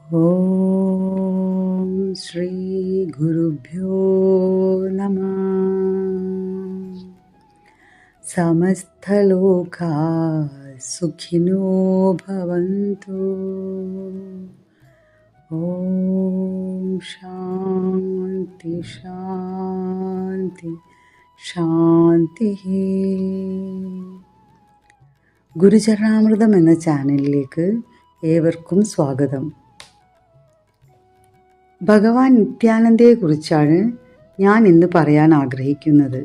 ഓം ശ്രീ ഗുരുഭ്യോ നമഃ. സമസ്തലോകാ സുഖിനോ ഭവന്തു. ഓം ശാന്തി ശാന്തി ശാന്തി. ഗുരുചരണാമൃതം എന്ന ചാനലിലേക്ക് ഏവർക്കും സ്വാഗതം. ഭഗവാൻ നിത്യാനന്ദയെക്കുറിച്ചാണ് ഞാൻ ഇന്ന് പറയാൻ ആഗ്രഹിക്കുന്നത്.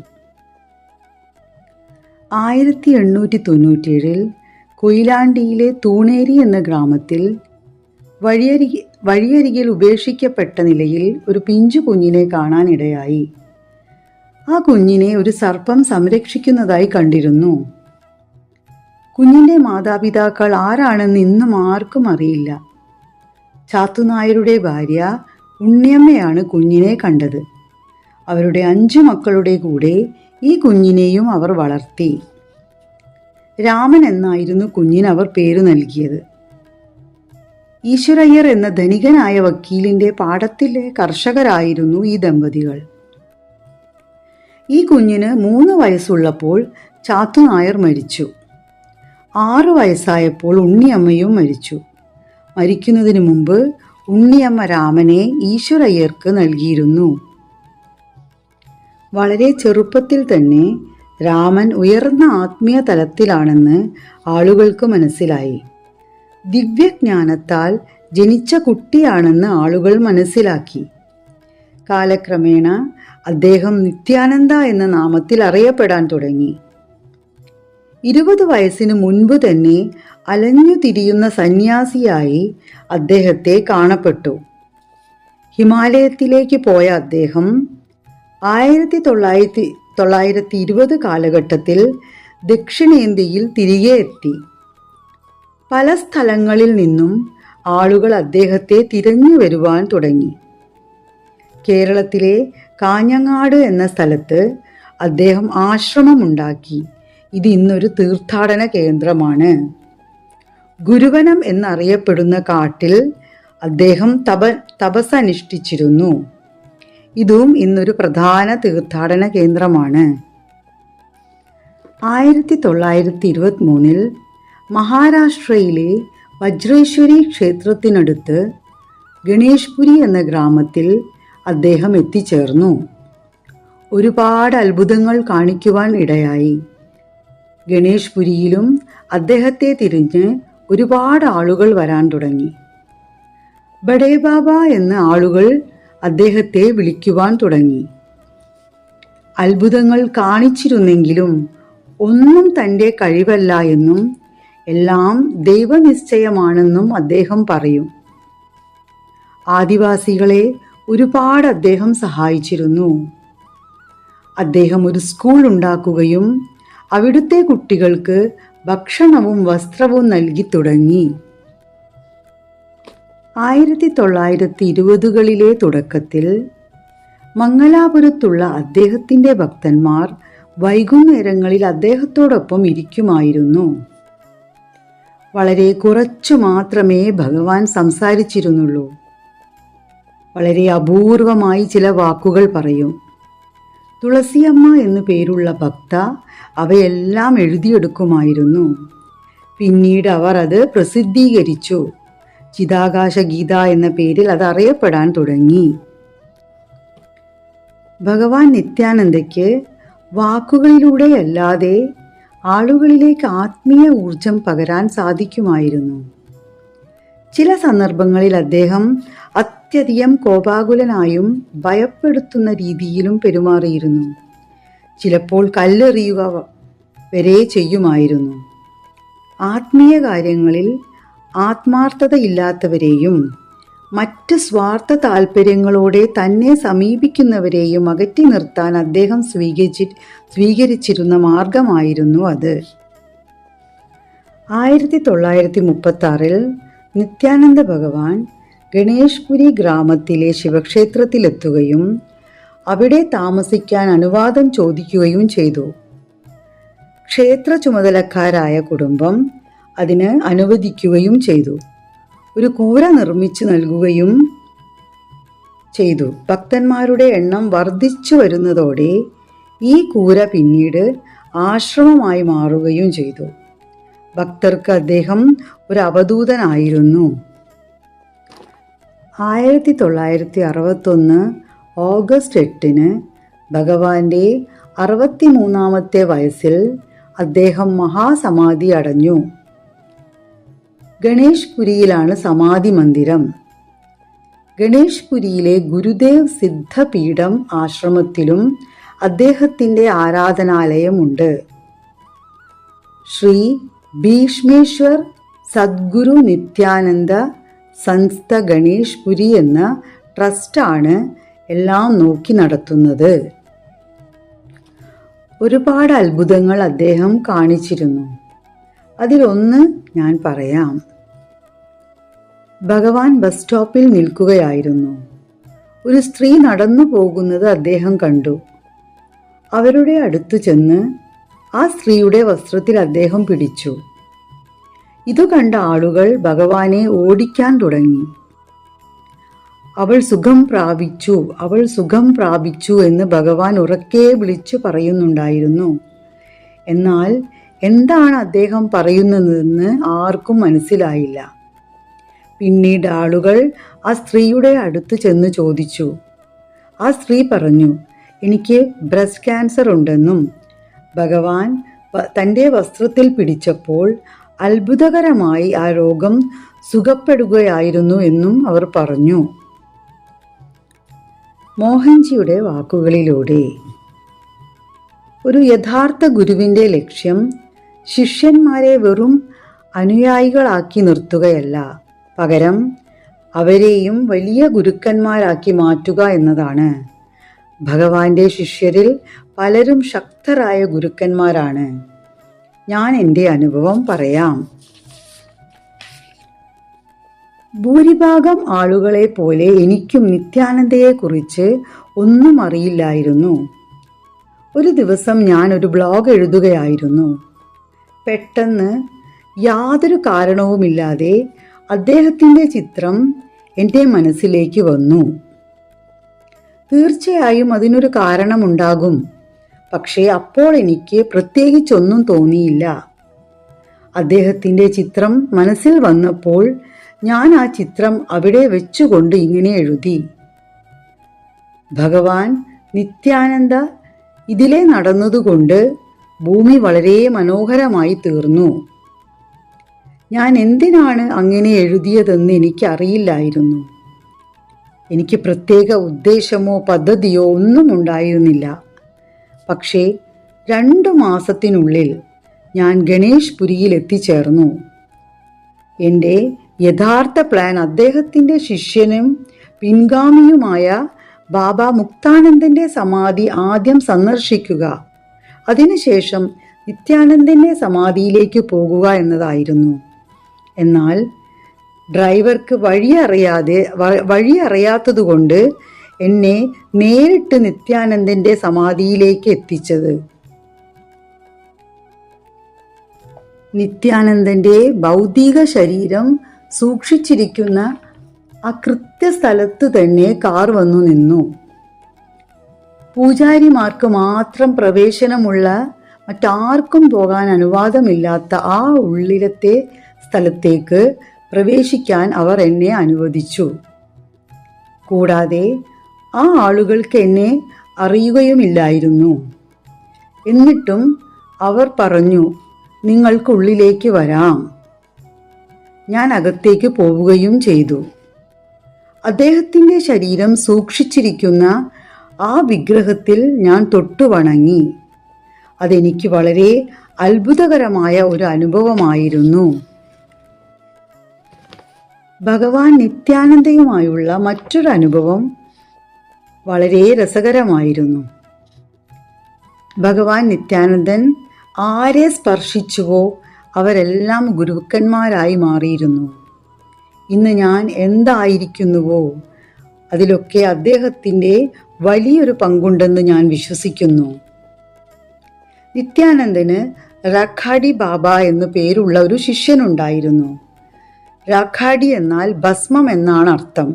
1897 കൊയിലാണ്ടിയിലെ തൂണേരി എന്ന ഗ്രാമത്തിൽ വഴിയരികിൽ ഉപേക്ഷിക്കപ്പെട്ട നിലയിൽ ഒരു പിഞ്ചു കുഞ്ഞിനെ കാണാനിടയായി. ആ കുഞ്ഞിനെ ഒരു സർപ്പം സംരക്ഷിക്കുന്നതായി കണ്ടിരുന്നു. കുഞ്ഞിൻ്റെ മാതാപിതാക്കൾ ആരാണെന്ന് ഇന്നും ആർക്കും അറിയില്ല. ചാത്തുനായരുടെ ഭാര്യ ഉണ്ണിയമ്മയാണ് കുഞ്ഞിനെ കണ്ടത്. അവരുടെ 5 മക്കളുടെ കൂടെ ഈ കുഞ്ഞിനെയും അവർ വളർത്തി. രാമൻ എന്നായിരുന്നു കുഞ്ഞിന് അവർ പേരു നൽകിയത്. ഈശ്വരയ്യർ എന്ന ധനികനായ വക്കീലിൻ്റെ പാടത്തിലെ കർഷകരായിരുന്നു ഈ ദമ്പതികൾ. ഈ കുഞ്ഞിന് 3 വയസ്സുള്ളപ്പോൾ ചാത്തുനായർ മരിച്ചു. 6 വയസ്സായപ്പോൾ ഉണ്ണിയമ്മയും മരിച്ചു. മരിക്കുന്നതിന് മുമ്പ് ഉണ്ണിയമ്മ രാമനെ ഈശ്വരയ്യർക്ക് നൽകിയിരുന്നു. വളരെ ചെറുപ്പത്തിൽ തന്നെ രാമൻ ഉയർന്ന ആത്മീയ തലത്തിലാണെന്ന് ആളുകൾക്ക് മനസ്സിലായി. ദിവ്യജ്ഞാനത്താൽ ജനിച്ച കുട്ടിയാണെന്ന് ആളുകൾ മനസ്സിലാക്കി. കാലക്രമേണ അദ്ദേഹം നിത്യാനന്ദ എന്ന നാമത്തിൽ അറിയപ്പെടാൻ തുടങ്ങി. 20 വയസ്സിന് മുൻപ് തന്നെ അലഞ്ഞു തിരിയുന്ന സന്യാസിയായി അദ്ദേഹത്തെ കാണപ്പെട്ടു. ഹിമാലയത്തിലേക്ക് പോയ അദ്ദേഹം 1920 കാലഘട്ടത്തിൽ ദക്ഷിണേന്ത്യയിൽ തിരികെ എത്തി. പല സ്ഥലങ്ങളിൽ നിന്നും ആളുകൾ അദ്ദേഹത്തെ തിരഞ്ഞു വരുവാൻ തുടങ്ങി. കേരളത്തിലെ കാഞ്ഞങ്ങാട് എന്ന സ്ഥലത്ത് അദ്ദേഹം ആശ്രമമുണ്ടാക്കി. ഇത് ഇന്നൊരു തീർത്ഥാടന കേന്ദ്രമാണ്. ഗുരുവനം എന്നറിയപ്പെടുന്ന കാട്ടിൽ അദ്ദേഹം തപസ്സനുഷ്ഠിച്ചിരുന്നു. ഇതും ഇന്നൊരു പ്രധാന തീർത്ഥാടന കേന്ദ്രമാണ്. 1923 മഹാരാഷ്ട്രയിലെ വജ്രേശ്വരി ക്ഷേത്രത്തിനടുത്ത് ഗണേഷ്പുരി എന്ന ഗ്രാമത്തിൽ അദ്ദേഹം എത്തിച്ചേർന്നു. ഒരുപാട് അത്ഭുതങ്ങൾ കാണിക്കുവാൻ ഇടയായി. ഗണേഷ്പുരിയിലും അദ്ദേഹത്തെ തിരിഞ്ഞ് ഒരുപാട് ആളുകൾ വരാൻ തുടങ്ങി. ബഡേ ബാബ എന്ന ആളുകൾ അദ്ദേഹത്തെ വിളിക്കുവാൻ തുടങ്ങി. അത്ഭുതങ്ങൾ കാണിച്ചിരുന്നെങ്കിലും ഒന്നും തൻ്റെ കഴിവല്ല എന്നും എല്ലാം ദൈവനിശ്ചയമാണെന്നും അദ്ദേഹം പറയും. ആദിവാസികളെ ഒരുപാട് അദ്ദേഹം സഹായിച്ചിരുന്നു. അദ്ദേഹം ഒരു സ്കൂൾ ഉണ്ടാക്കുകയും അവിടുത്തെ കുട്ടികൾക്ക് ഭക്ഷണവും വസ്ത്രവും നൽകി തുടങ്ങി. 1920കളിലെ തുടക്കത്തിൽ മംഗലാപുരത്തുള്ള അദ്ദേഹത്തിൻ്റെ ഭക്തന്മാർ വൈകുന്നേരങ്ങളിൽ അദ്ദേഹത്തോടൊപ്പം ഇരിക്കുമായിരുന്നു. വളരെ കുറച്ചു മാത്രമേ ഭഗവാൻ സംസാരിച്ചിരുന്നുള്ളൂ. വളരെ അപൂർവമായി ചില വാക്കുകൾ പറയും. തുളസിയമ്മ എന്നു പേരുള്ള ഭക്ത അവയെല്ലാം എഴുതിയെടുക്കുമായിരുന്നു. പിന്നീട് അവർ അത് പ്രസിദ്ധീകരിച്ചു. ചിതാകാശ ഗീത എന്ന പേരിൽ അത് അറിയപ്പെടാൻ തുടങ്ങി. ഭഗവാൻ നിത്യാനന്ദയ്ക്ക് വാക്കുകളിലൂടെയല്ലാതെ ആളുകളിലേക്ക് ആത്മീയ ഊർജം പകരാൻ സാധിക്കുമായിരുന്നു. ചില സന്ദർഭങ്ങളിൽ അദ്ദേഹം അത്യധികം കോപാകുലനായും ഭയപ്പെടുത്തുന്ന രീതിയിലും പെരുമാറിയിരുന്നു. ചിലപ്പോൾ കല്ലെറിയുക വരെ ചെയ്യുമായിരുന്നു. ആത്മീയ കാര്യങ്ങളിൽ ആത്മാർത്ഥതയില്ലാത്തവരെയും മറ്റ് സ്വാർത്ഥ താല്പര്യങ്ങളോടെ തന്നെ സമീപിക്കുന്നവരെയും അകറ്റി നിർത്താൻ അദ്ദേഹം സ്വീകരിച്ചിരുന്ന മാർഗമായിരുന്നു അത്. 1936 നിത്യാനന്ദ ഭഗവാൻ ഗണേഷ്പുരി ഗ്രാമത്തിലെ ശിവക്ഷേത്രത്തിലെത്തുകയും അവിടെ താമസിക്കാൻ അനുവാദം ചോദിക്കുകയും ചെയ്തു. ക്ഷേത്ര ചുമതലക്കാരായ കുടുംബം അതിന് അനുവദിക്കുകയും ചെയ്തു. ഒരു കൂര നിർമ്മിച്ചു നൽകുകയും ചെയ്തു. ഭക്തന്മാരുടെ എണ്ണം വർദ്ധിച്ചു വരുന്നതോടെ ഈ കൂര പിന്നീട് ആശ്രമമായി മാറുകയും ചെയ്തു. ഭക്തർക്ക് അദ്ദേഹം ഒരു അവധൂതനായിരുന്നു. 1961 ഓഗസ്റ്റ് 8 ഭഗവാന്റെ 63-ാമത്തെ വയസ്സിൽ അദ്ദേഹം മഹാസമാധി അടഞ്ഞു. ഗണേഷ് പുരിയിലാണ് സമാധി മന്ദിരം. ഗണേഷ് പുരിയിലെ ഗുരുദേവ് സിദ്ധപീഠം ആശ്രമത്തിലും അദ്ദേഹത്തിൻ്റെ ആരാധനാലയമുണ്ട്. ശ്രീ ഭീഷ്മേശ്വർ സദ്ഗുരു നിത്യാനന്ദ സംസ്ഥ ഗണേഷ് പുരി എന്ന ട്രസ്റ്റാണ് എല്ലാം നോക്കി നടത്തുന്നത്. ഒരുപാട് അത്ഭുതങ്ങൾ അദ്ദേഹം കാണിച്ചിരുന്നു. അതിലൊന്ന് ഞാൻ പറയാം. ഭഗവാൻ ബസ് സ്റ്റോപ്പിൽ നിൽക്കുകയായിരുന്നു. ഒരു സ്ത്രീ നടന്നു പോകുന്നത് അദ്ദേഹം കണ്ടു. അവരുടെ അടുത്ത് ചെന്ന് ആ സ്ത്രീയുടെ വസ്ത്രത്തിൽ അദ്ദേഹം പിടിച്ചു. ഇതു കണ്ട ആളുകൾ ഭഗവാനെ ഓടിക്കാൻ തുടങ്ങി. അവൾ സുഖം പ്രാപിച്ചു, അവൾ സുഖം പ്രാപിച്ചു എന്ന് ഭഗവാൻ ഉറക്കെ വിളിച്ചു പറയുന്നുണ്ടായിരുന്നു. എന്നാൽ എന്താണ് അദ്ദേഹം പറയുന്നതെന്ന് ആർക്കും മനസ്സിലായില്ല. പിന്നീട് ആളുകൾ ആ സ്ത്രീയുടെ അടുത്ത് ചെന്ന് ചോദിച്ചു. ആ സ്ത്രീ പറഞ്ഞു, എനിക്ക് ബ്രസ്റ്റ് ക്യാൻസർ ഉണ്ടെന്നും ഭഗവാൻ തൻ്റെ വസ്ത്രത്തിൽ പിടിച്ചപ്പോൾ അത്ഭുതകരമായി ആ രോഗം സുഖപ്പെടുകയായിരുന്നു എന്നും അവർ പറഞ്ഞു. മോഹൻജിയുടെ വാക്കുകളിലൂടെ ഒരു യഥാർത്ഥ ഗുരുവിൻ്റെ ലക്ഷ്യം ശിഷ്യന്മാരെ വെറും അനുയായികളാക്കി നിർത്തുകയല്ല, പകരം അവരെയും വലിയ ഗുരുക്കന്മാരാക്കി മാറ്റുക എന്നതാണ്. ഭഗവാന്റെ ശിഷ്യരിൽ പലരും ശക്തരായ ഗുരുക്കന്മാരാണ്. ഞാൻ എൻ്റെ അനുഭവം പറയാം. ഭൂരിഭാഗം ആളുകളെ പോലെ എനിക്കും നിത്യാനന്ദയെക്കുറിച്ച് ഒന്നും അറിയില്ലായിരുന്നു. ഒരു ദിവസം ഞാൻ ഒരു ബ്ലോഗ് എഴുതുകയായിരുന്നു. പെട്ടെന്ന് യാതൊരു കാരണവുമില്ലാതെ അദ്ദേഹത്തിൻ്റെ ചിത്രം എൻ്റെ മനസ്സിലേക്ക് വന്നു. തീർച്ചയായും അതിനൊരു കാരണമുണ്ടാകും. പക്ഷേ അപ്പോൾ എനിക്ക് പ്രത്യേകിച്ചൊന്നും തോന്നിയില്ല. അദ്ദേഹത്തിൻ്റെ ചിത്രം മനസ്സിൽ വന്നപ്പോൾ ഞാൻ ആ ചിത്രം അവിടെ വെച്ചുകൊണ്ട് ഇങ്ങനെ എഴുതി: ഭഗവാൻ നിത്യാനന്ദ ഇതിലെ നടന്നതുകൊണ്ട് ഭൂമി വളരെ മനോഹരമായി തീർന്നു. ഞാൻ എന്തിനാണ് അങ്ങനെ എഴുതിയതെന്ന് എനിക്കറിയില്ലായിരുന്നു. എനിക്ക് പ്രത്യേക ഉദ്ദേശമോ പദ്ധതിയോ ഒന്നും ഉണ്ടായിരുന്നില്ല. പക്ഷേ 2 മാസത്തിനുള്ളിൽ ഞാൻ ഗണേഷ് പുരിയിൽ എത്തിച്ചേർന്നു. എൻ്റെ യഥാർത്ഥ പ്ലാൻ അദ്ദേഹത്തിൻ്റെ ശിഷ്യനും പിൻഗാമിയുമായ ബാബ മുക്താനന്ദൻ്റെ സമാധി ആദ്യം സന്ദർശിക്കുക, അതിനുശേഷം നിത്യാനന്ദൻ്റെ സമാധിയിലേക്ക് പോകുക എന്നതായിരുന്നു. എന്നാൽ ഡ്രൈവർക്ക് വഴി അറിയാത്തതുകൊണ്ട് എന്നെ നേരിട്ട് നിത്യാനന്ദൻ്റെ സമാധിയിലേക്ക് എത്തിച്ചത്. നിത്യാനന്ദൻ്റെ ഭൗതിക ശരീരം സൂക്ഷിച്ചിരിക്കുന്ന ആ കൃത്യസ്ഥലത്ത് തന്നെ കാർ വന്നു നിന്നു. പൂജാരിമാർക്ക് മാത്രം പ്രവേശനമുള്ള, മറ്റാർക്കും പോകാൻ അനുവാദമില്ലാത്ത ആ ഉള്ളിലത്തെ സ്ഥലത്തേക്ക് പ്രവേശിക്കാൻ അവർ എന്നെ അനുവദിച്ചു. കൂടാതെ ആ ആളുകൾക്ക് എന്നെ അറിയുകയുമില്ലായിരുന്നു. എന്നിട്ടും അവർ പറഞ്ഞു, നിങ്ങൾക്കുള്ളിലേക്ക് വരാം. ഞാൻ അകത്തേക്ക് പോവുകയും ചെയ്തു. അദ്ദേഹത്തിൻ്റെ ശരീരം സൂക്ഷിച്ചിരിക്കുന്ന ആ വിഗ്രഹത്തിൽ ഞാൻ തൊട്ടു വണങ്ങി. അതെനിക്ക് വളരെ അത്ഭുതകരമായ ഒരു അനുഭവമായിരുന്നു. ഭഗവാൻ നിത്യാനന്ദയുമായുള്ള മറ്റൊരു അനുഭവം വളരെ രസകരമായിരുന്നു. ഭഗവാൻ നിത്യാനന്ദൻ ആരെ സ്പർശിച്ചുവോ അവരെല്ലാം ഗുരുക്കന്മാരായി മാറിയിരുന്നു. ഇന്ന് ഞാൻ എന്തായിരിക്കുന്നുവോ അതിലൊക്കെ അദ്ദേഹത്തിൻ്റെ വലിയൊരു പങ്കുണ്ടെന്ന് ഞാൻ വിശ്വസിക്കുന്നു. നിത്യാനന്ദന് റഖാഡി ബാബ എന്നു പേരുള്ള ഒരു ശിഷ്യനുണ്ടായിരുന്നു. രാഖാഡി എന്നാൽ ഭസ്മം എന്നാണ് അർത്ഥം.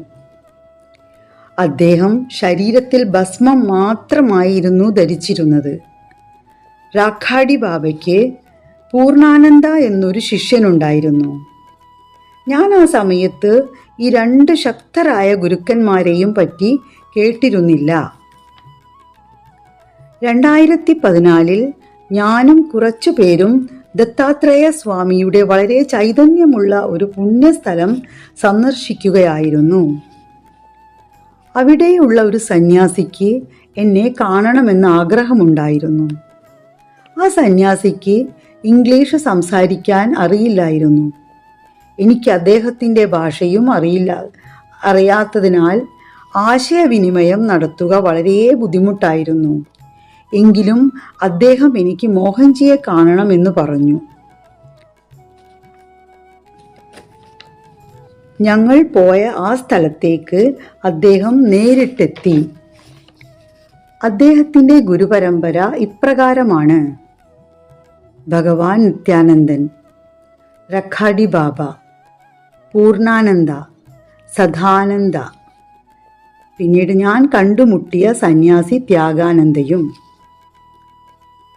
അദ്ദേഹം ശരീരത്തിൽ ഭസ്മം മാത്രമായിരുന്നു ധരിച്ചിരുന്നത്. രാഖാഡി ബാബയ്ക്ക് പൂർണ്ണാനന്ദ എന്നൊരു ശിഷ്യനുണ്ടായിരുന്നു. ഞാൻ ആ സമയത്ത് ഈ രണ്ട് ശക്തരായ ഗുരുക്കന്മാരെയും പറ്റി കേട്ടിരുന്നില്ല. 2014 ഞാനും കുറച്ചു പേരും ദത്താത്രേയ സ്വാമിയുടെ വളരെ ചൈതന്യമുള്ള ഒരു പുണ്യസ്ഥലം സന്ദർശിക്കുകയായിരുന്നു. അവിടെയുള്ള ഒരു സന്യാസിക്ക് എന്നെ കാണണമെന്ന് ആഗ്രഹമുണ്ടായിരുന്നു. ആ സന്യാസിക്ക് ഇംഗ്ലീഷ് സംസാരിക്കാൻ അറിയില്ലായിരുന്നു. എനിക്ക് അദ്ദേഹത്തിൻ്റെ ഭാഷയും അറിയാത്തതിനാൽ ആശയവിനിമയം നടത്തുക വളരെ ബുദ്ധിമുട്ടായിരുന്നു. എങ്കിലും അദ്ദേഹം എനിക്ക് മോഹൻജിയെ കാണണമെന്ന് പറഞ്ഞു. ഞങ്ങൾ പോയ ആ സ്ഥലത്തേക്ക് അദ്ദേഹം നേരിട്ടെത്തി. അദ്ദേഹത്തിൻ്റെ ഗുരുപരമ്പര ഇപ്രകാരമാണ്: ഭഗവാൻ നിത്യാനന്ദൻ, രഖാഡി ബാബ, പൂർണ്ണാനന്ദ, സദാനന്ദ, പിന്നീട് ഞാൻ കണ്ടുമുട്ടിയ സന്യാസി ത്യാഗാനന്ദയും.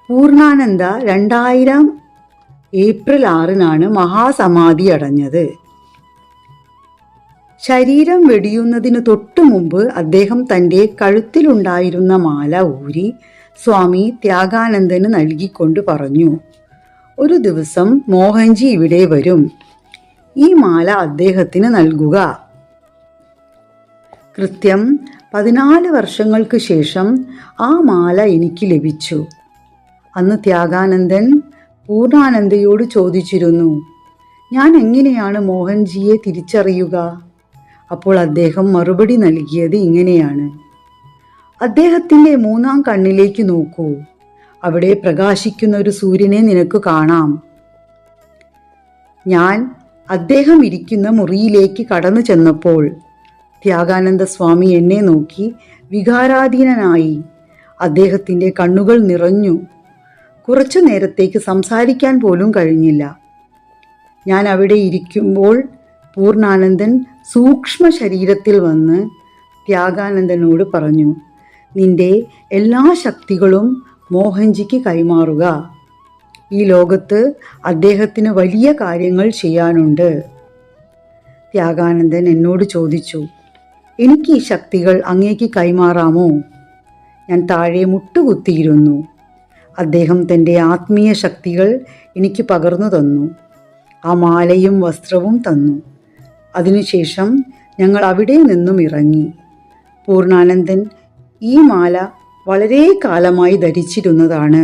പൂർണ്ണാനന്ദ 2000 ഏപ്രിൽ 6 മഹാസമാധി അടഞ്ഞത്. ശരീരം വെടിയുന്നതിന് തൊട്ടു മുമ്പ് അദ്ദേഹം തൻ്റെ കഴുത്തിലുണ്ടായിരുന്ന മാല ഊരി സ്വാമി ത്യാഗാനന്ദന് നൽകിക്കൊണ്ട് പറഞ്ഞു, ഒരു ദിവസം മോഹൻജി ഇവിടെ വരും, ഈ മാല അദ്ദേഹത്തിന് നൽകുക. കൃത്യം 14 വർഷങ്ങൾക്ക് ശേഷം ആ മാല എനിക്ക് ലഭിച്ചു. അന്ന് ത്യാഗാനന്ദൻ പൂർണ്ണാനന്ദയോട് ചോദിച്ചിരുന്നു, ഞാൻ എങ്ങനെയാണ് മോഹൻജിയെ തിരിച്ചറിയുക? അപ്പോൾ അദ്ദേഹം മറുപടി നൽകിയത് ഇങ്ങനെയാണ്: അദ്ദേഹത്തിൻ്റെ 3-ാം കണ്ണിലേക്ക് നോക്കൂ, അവിടെ പ്രകാശിക്കുന്ന ഒരു സൂര്യനെ നിനക്ക് കാണാം. ഞാൻ അദ്ദേഹം ഇരിക്കുന്ന മുറിയിലേക്ക് കടന്നു ചെന്നപ്പോൾ ത്യാഗാനന്ദ സ്വാമി എന്നെ നോക്കി വികാരാധീനനായി. അദ്ദേഹത്തിൻ്റെ കണ്ണുകൾ നിറഞ്ഞു. കുറച്ചു നേരത്തേക്ക് സംസാരിക്കാൻ പോലും കഴിഞ്ഞില്ല. ഞാൻ അവിടെ ഇരിക്കുമ്പോൾ പൂർണ്ണാനന്ദൻ സൂക്ഷ്മ ശരീരത്തിൽ വന്ന് ത്യാഗാനന്ദനോട് പറഞ്ഞു, നിന്റെ എല്ലാ ശക്തികളും മോഹൻജിക്ക് കൈമാറുക. ഈ ലോകത്ത് അദ്ദേഹത്തിന് വലിയ കാര്യങ്ങൾ ചെയ്യാനുണ്ട്. ത്യാഗാനന്ദൻ എന്നോട് ചോദിച്ചു, എനിക്ക് ഈ ശക്തികൾ അങ്ങേക്ക് കൈമാറാമോ? ഞാൻ താഴെ മുട്ടുകുത്തിയിരുന്നു. അദ്ദേഹം തൻ്റെ ആത്മീയ ശക്തികൾ എനിക്ക് പകർന്നു തന്നു. ആ മാലയും വസ്ത്രവും തന്നു. അതിനുശേഷം ഞങ്ങൾ അവിടെ നിന്നും ഇറങ്ങി. പൂർണ്ണാനന്ദൻ ഈ മാല വളരെ കാലമായി ധരിച്ചിരുന്നതാണ്.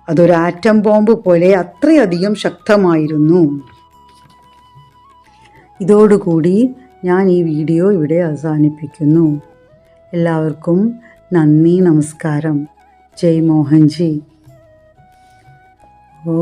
അതൊരു ആറ്റം ബോംബ് പോലെ അത്രയധികം ശക്തമായിരുന്നു. ഇതോടുകൂടി ഞാൻ ഈ വീഡിയോ ഇവിടെ അവസാനിപ്പിക്കുന്നു. എല്ലാവർക്കും നന്ദി, നമസ്കാരം. ജയ് മോഹൻജി. ഓ